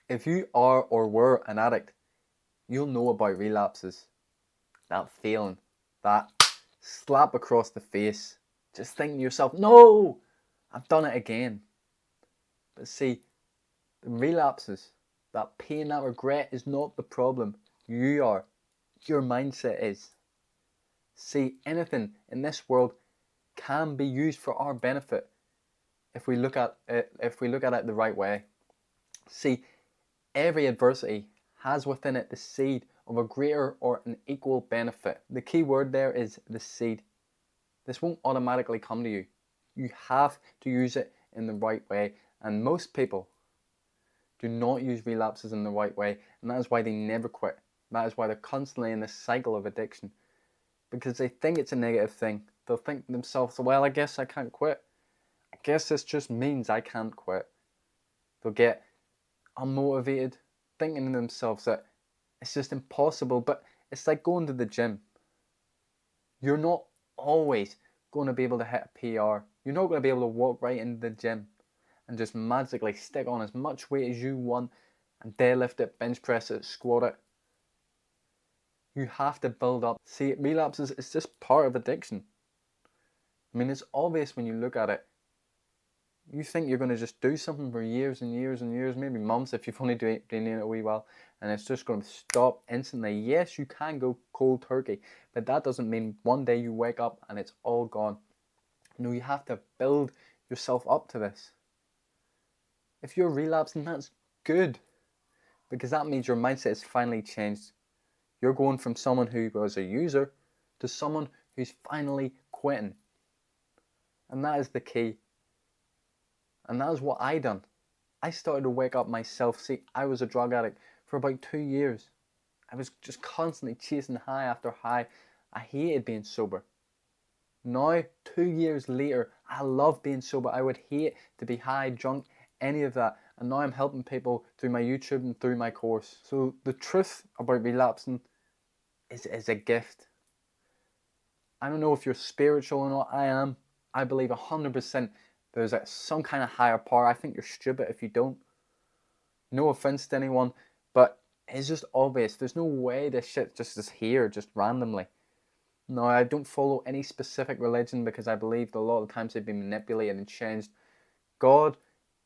If you are or were an addict, you'll know about relapses. That feeling, that slap across the face. Just thinking to yourself, no, I've done it again. But see, the relapses, that pain, that regret is not the problem. You are. Your mindset is. See, anything in this world can be used for our benefit if we look at it the right way. See, every adversity has within it the seed of a greater or an equal benefit. The key word there is the seed. This won't automatically come to you. You have to use it in the right way. And most people do not use relapses in the right way. And that is why they never quit. That is why they're constantly in this cycle of addiction. Because they think it's a negative thing. They'll think to themselves, well, I guess I can't quit. I guess this just means I can't quit. They'll get unmotivated, thinking to themselves that it's just impossible. But it's like going to the gym. You're not always going to be able to hit a PR. You're not going to be able to walk right into the gym and just magically stick on as much weight as you want and deadlift it, bench press it, squat it. You have to build up. See, relapses is just part of addiction. I mean, it's obvious when you look at it. You think you're going to just do something for years and years and years, maybe months if you've only been doing it a wee while, and it's just going to stop instantly. Yes, you can go cold turkey, but that doesn't mean one day you wake up and it's all gone. No, you have to build yourself up to this. If you're relapsing, that's good, because that means your mindset has finally changed. You're going from someone who was a user to someone who's finally quitting. And that is the key. And that is what I done. I started to wake up myself. See, I was a drug addict for about 2 years. I was just constantly chasing high after high. I hated being sober. Now, 2 years later, I love being sober. I would hate to be high, drunk, any of that. And now I'm helping people through my YouTube and through my course. So the truth about relapsing is a gift. I don't know if you're spiritual or not. I am. I believe 100% there's some kind of higher power. I think you're stupid if you don't. No offense to anyone, but it's just obvious. There's no way this shit just is here, just randomly. No, I don't follow any specific religion because I believe that a lot of times they've been manipulated and changed. God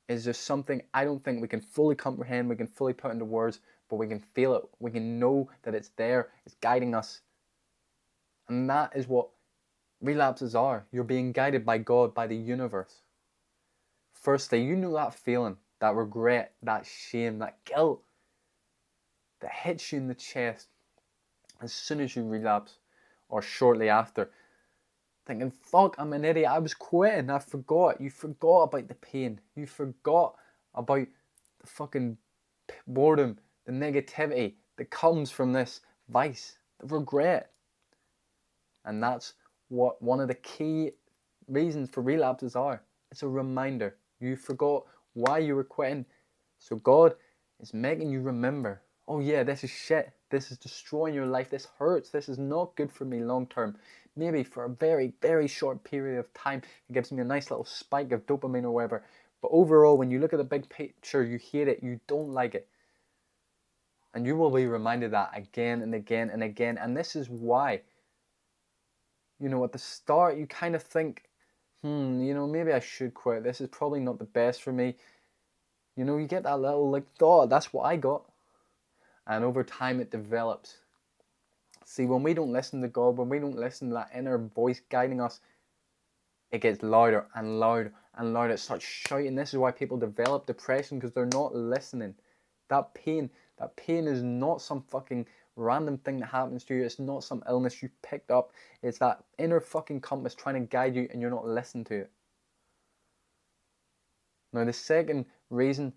is just something I don't think we can fully comprehend, we can fully put into words, but we can feel it. We can know that it's there, it's guiding us. And that is what relapses are. You're being guided by God, by the universe. Firstly, you know that feeling, that regret, that shame, that guilt that hits you in the chest as soon as you relapse or shortly after. Thinking, fuck, I'm an idiot, I was quitting, I forgot. You forgot about the pain. You forgot about the fucking boredom, the negativity that comes from this vice, the regret. And that's what one of the key reasons for relapses are. It's a reminder. You forgot why you were quitting. So God is making you remember, oh yeah, this is shit. This is destroying your life. This hurts. This is not good for me long term. Maybe for a very, very short period of time, it gives me a nice little spike of dopamine or whatever. But overall, when you look at the big picture, you hate it. You don't like it. And you will be reminded that again and again and again. And this is why, at the start, you kind of think, maybe I should quit. This is probably not the best for me. You get that little thought. That's what I got. And over time it develops. See, when we don't listen to God, when we don't listen to that inner voice guiding us, it gets louder and louder and louder. It starts shouting. This is why people develop depression, because they're not listening. That pain is not some fucking random thing that happens to you. It's not some illness you picked up. It's that inner fucking compass trying to guide you and you're not listening to it. Now, the second reason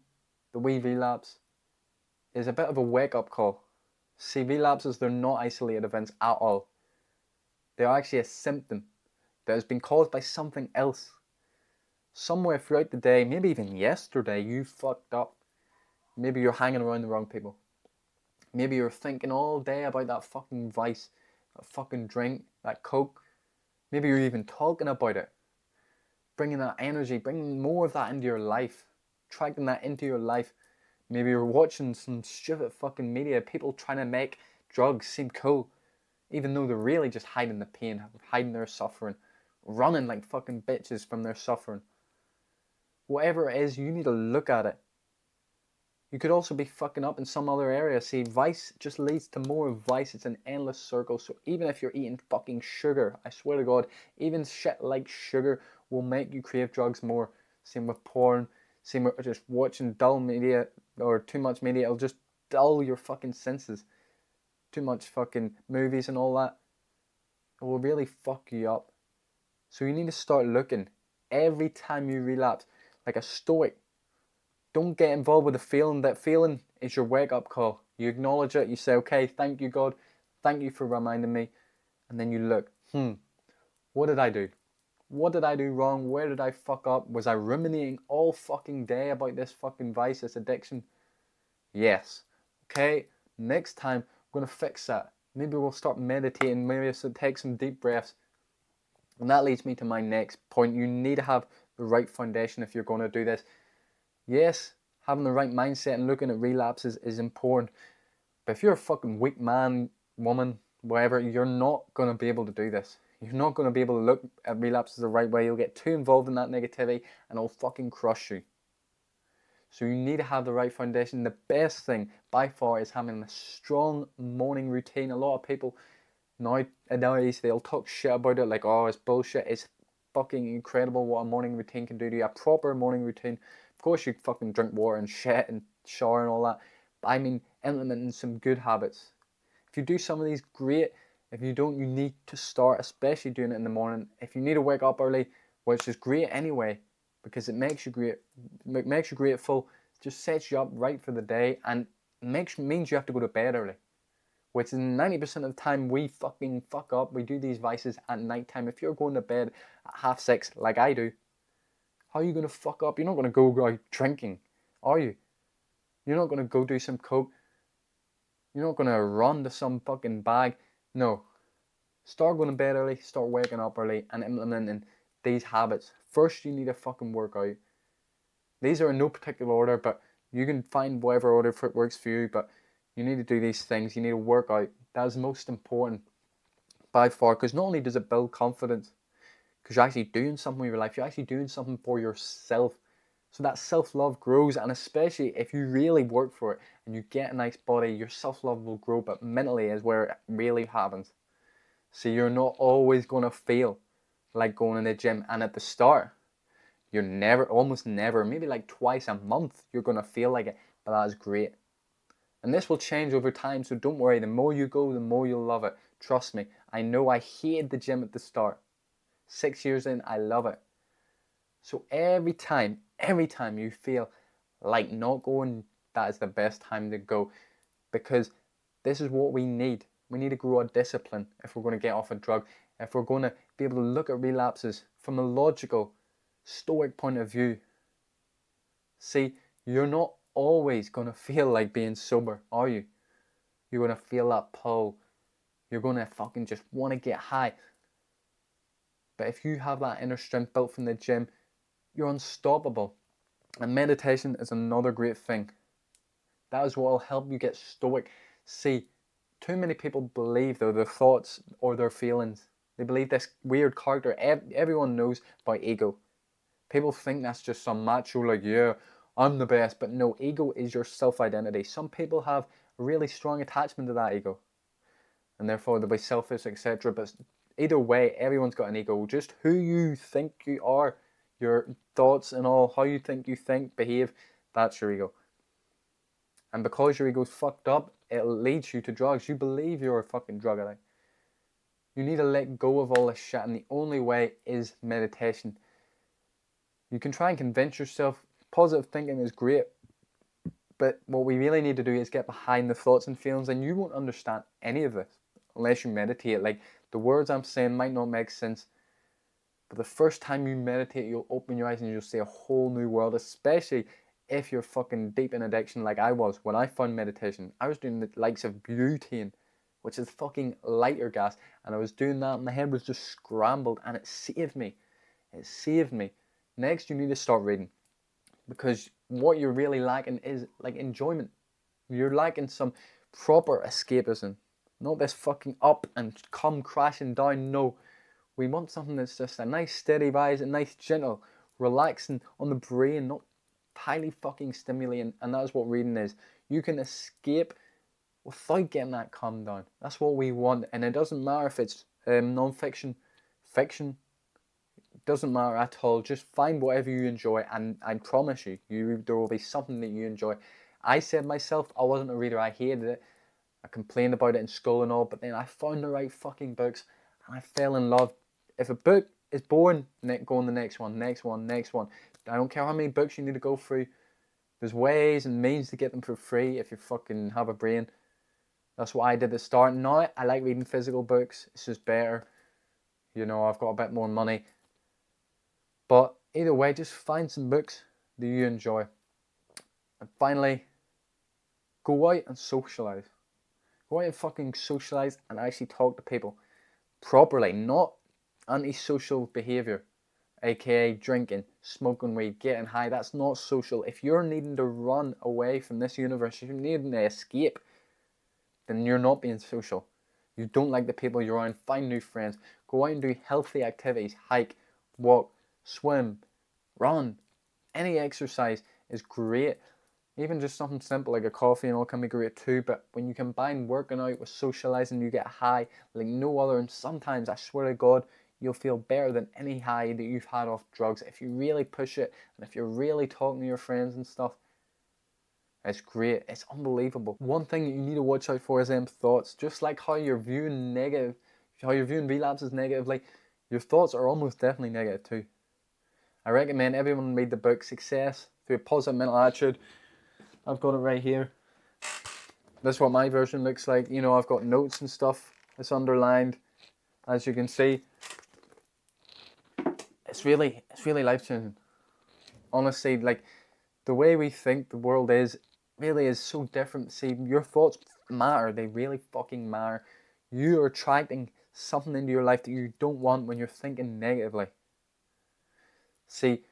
that we relapse is a bit of a wake-up call. See, relapses, they're not isolated events at all. They're actually a symptom that has been caused by something else. Somewhere throughout the day, maybe even yesterday, you fucked up. Maybe you're hanging around the wrong people. Maybe you're thinking all day about that fucking vice, that fucking drink, that coke. Maybe you're even talking about it. Bringing that energy, bringing more of that into your life. Attracting that into your life. Maybe you're watching some stupid fucking media, people trying to make drugs seem cool, even though they're really just hiding the pain, hiding their suffering, running like fucking bitches from their suffering. Whatever it is, you need to look at it. You could also be fucking up in some other area. See, vice just leads to more vice. It's an endless circle. So even if you're eating fucking sugar, I swear to God, even shit like sugar will make you crave drugs more. Same with porn. Same with just watching dull media or too much media. It'll just dull your fucking senses. Too much fucking movies and all that. It will really fuck you up. So you need to start looking every time you relapse like a stoic. Don't get involved with the feeling. That feeling is your wake up call. You acknowledge it. You say, okay, thank you, God. Thank you for reminding me. And then you look, what did I do? What did I do wrong? Where did I fuck up? Was I ruminating all fucking day about this fucking vice, this addiction? Yes. Okay, next time we're going to fix that. Maybe we'll start meditating. Maybe we'll take some deep breaths. And that leads me to my next point. You need to have the right foundation if you're going to do this. Yes, having the right mindset and looking at relapses is important. But if you're a fucking weak man, woman, whatever, you're not going to be able to do this. You're not going to be able to look at relapses the right way. You'll get too involved in that negativity and it'll fucking crush you. So you need to have the right foundation. The best thing by far is having a strong morning routine. A lot of people nowadays, they'll talk shit about it like, oh, it's bullshit. It's fucking incredible what a morning routine can do to you. A proper morning routine. Of course, you fucking drink water and shit and shower and all that. But I mean, implementing some good habits. If you do some of these, great. If you don't, you need to start, especially doing it in the morning. If you need to wake up early, which is great anyway, because it makes you grateful, just sets you up right for the day, and means you have to go to bed early. Which is 90% of the time we fucking fuck up. We do these vices at night time. If you're going to bed at 6:30, like I do, how are you going to fuck up? You're not going to go out drinking, are you? You're not going to go do some coke. You're not going to run to some fucking bag. No. Start going to bed early, start waking up early, and implementing these habits. First, you need to fucking work out. These are in no particular order, but you can find whatever order works for you, but you need to do these things. You need to work out. That is most important by far, because not only does it build confidence, because you're actually doing something with your life, you're actually doing something for yourself. So that self-love grows, and especially if you really work for it and you get a nice body, your self-love will grow, but mentally is where it really happens. So you're not always going to feel like going in the gym, and at the start, you're almost never, maybe like twice a month, you're going to feel like it, but that is great. And this will change over time, so don't worry. The more you go, the more you'll love it. Trust me. I know I hated the gym at the start. 6 years in, I love it. So every time you feel like not going, that is the best time to go. Because this is what we need. We need to grow our discipline if we're going to get off a drug. If we're going to be able to look at relapses from a logical, stoic point of view. See, you're not always going to feel like being sober, are you? You're going to feel that pull. You're going to fucking just want to get high. But if you have that inner strength built from the gym, you're unstoppable. And meditation is another great thing. That is what will help you get stoic. See, too many people believe though their thoughts or their feelings. They believe this weird character. Everyone knows about ego. People think that's just some macho, like, yeah, I'm the best. But no, ego is your self-identity. Some people have a really strong attachment to that ego, and therefore they'll be selfish, etc. But either way, everyone's got an ego. Just who you think you are, your thoughts and all, how you think, behave, that's your ego. And because your ego's fucked up, it leads you to drugs. You believe you're a fucking drug addict. You need to let go of all this shit, and the only way is meditation. You can try and convince yourself positive thinking is great, but what we really need to do is get behind the thoughts and feelings, and you won't understand any of this unless you meditate. Like, the words I'm saying might not make sense, but the first time you meditate, you'll open your eyes and you'll see a whole new world, especially if you're fucking deep in addiction like I was. When I found meditation, I was doing the likes of butane, which is fucking lighter gas, and I was doing that and my head was just scrambled, and it saved me. It saved me. Next, you need to start reading, because what you're really lacking is like enjoyment. You're lacking some proper escapism. Not this fucking up and come crashing down. No. We want something that's just a nice steady rise, a nice gentle, relaxing on the brain, not highly fucking stimulating. And that's what reading is. You can escape without getting that calm down. That's what we want. And it doesn't matter if it's non-fiction, fiction, it doesn't matter at all. Just find whatever you enjoy, and I promise you, there will be something that you enjoy. I said myself, I wasn't a reader. I hated it. I complained about it in school and all, but then I found the right fucking books and I fell in love. If a book is boring, go on the next one, next one, next one. I don't care how many books you need to go through. There's ways and means to get them for free if you fucking have a brain. That's what I did at the start. Now I like reading physical books. It's just better. You know, I've got a bit more money. But either way, just find some books that you enjoy. And finally, go out and socialise. Go out and fucking socialise and actually talk to people properly, not antisocial behaviour, aka drinking, smoking weed, getting high. That's not social. If you're needing to run away from this universe, if you're needing to escape, then you're not being social. You don't like the people you're around, find new friends, go out and do healthy activities, hike, walk, swim, run. Any exercise is great. Even just something simple like a coffee and all can be great too, but when you combine working out with socializing, you get high like no other. And sometimes, I swear to God, you'll feel better than any high that you've had off drugs if you really push it and if you're really talking to your friends and stuff. It's great. It's unbelievable. One thing you need to watch out for is them thoughts. Just like how you're viewing relapses negatively, your thoughts are almost definitely negative too. I recommend everyone read the book Success Through a Positive Mental Attitude. I've got it right here. This is what my version looks like. You know, I've got notes and stuff. It's underlined, as you can see. It's really life-changing. Honestly, like, the way we think the world is really is so different. See, your thoughts matter. They really fucking matter. You are attracting something into your life that you don't want when you're thinking negatively. See,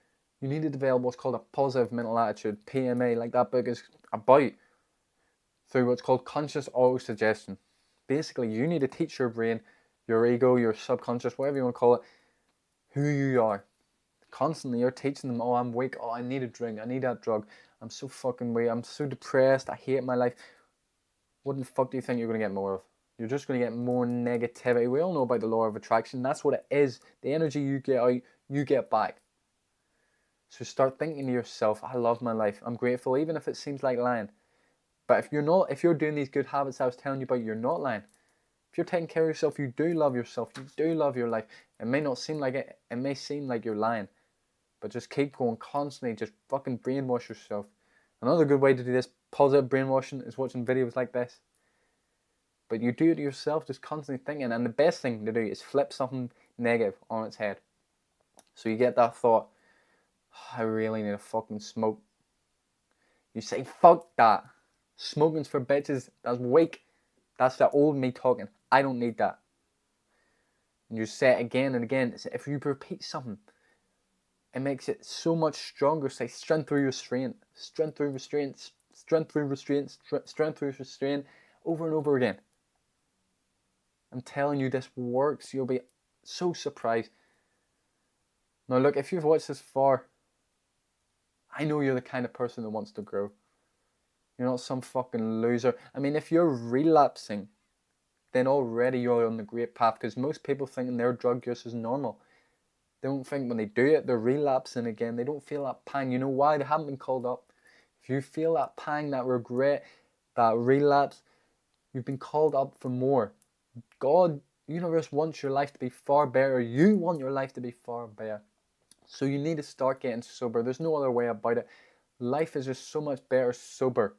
you need to develop what's called a positive mental attitude, PMA, like that book is about, through what's called conscious auto-suggestion. Basically, you need to teach your brain, your ego, your subconscious, whatever you want to call it, who you are. Constantly, you're teaching them, oh, I'm weak, oh, I need a drink, I need that drug, I'm so fucking weak, I'm so depressed, I hate my life. What the fuck do you think you're going to get more of? You're just going to get more negativity. We all know about the law of attraction. That's what it is. The energy you get out, you get back. So start thinking to yourself, I love my life, I'm grateful, even if it seems like lying. But if you're doing these good habits I was telling you about, you're not lying. If you're taking care of yourself, you do love yourself, you do love your life. It may not seem like it, it may seem like you're lying. But just keep going constantly, just fucking brainwash yourself. Another good way to do this, positive brainwashing, is watching videos like this. But you do it to yourself, just constantly thinking. And the best thing to do is flip something negative on its head. So you get that thought, I really need to fucking smoke. You say, fuck that. Smoking's for bitches. That's weak. That's the old me talking. I don't need that. And you say it again and again. If you repeat something, it makes it so much stronger. Say strength through restraint. Strength through restraint. Strength through restraint. Strength through restraint. Over and over again. I'm telling you, this works. You'll be so surprised. Now look, if you've watched this far, I know you're the kind of person that wants to grow. You're not some fucking loser. I mean, if you're relapsing, then already you're on the great path, because most people think their drug use is normal. They don't think when they do it, they're relapsing again. They don't feel that pang. You know why? They haven't been called up. If you feel that pang, that regret, that relapse, you've been called up for more. God, universe wants your life to be far better. You want your life to be far better. So you need to start getting sober. There's no other way about it. Life is just so much better sober.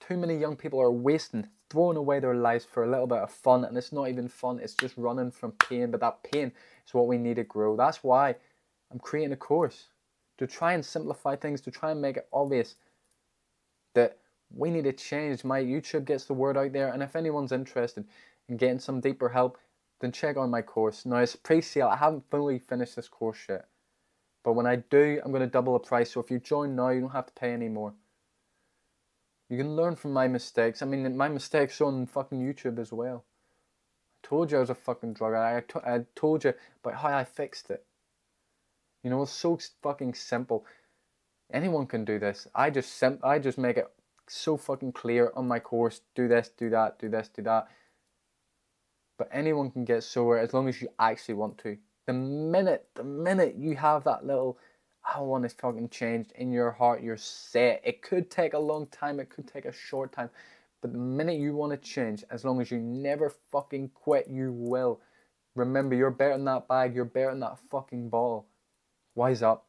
Too many young people are wasting, throwing away their lives for a little bit of fun, and it's not even fun, it's just running from pain. But that pain is what we need to grow. That's why I'm creating a course, to try and simplify things, to try and make it obvious that we need to change. My YouTube gets the word out there, and if anyone's interested in getting some deeper help, then check out my course. Now, it's pre-sale. I haven't fully finished this course yet, But when I do, I'm going to double the price. So if you join now, you don't have to pay anymore. You can learn from my mistakes. I mean, my mistakes on fucking YouTube as well. I told you I was a fucking drug addict. I told you about how I fixed it. You know, it's so fucking simple. Anyone can do this. I just make it so fucking clear on my course. Do this, do that, do this, do that. But anyone can get sober as long as you actually want to. The minute you have that little, I want to fucking change in your heart, you're set. It could take a long time, it could take a short time. But the minute you want to change, as long as you never fucking quit, you will. Remember, you're better than that bag, you're better than that fucking ball. Wise up.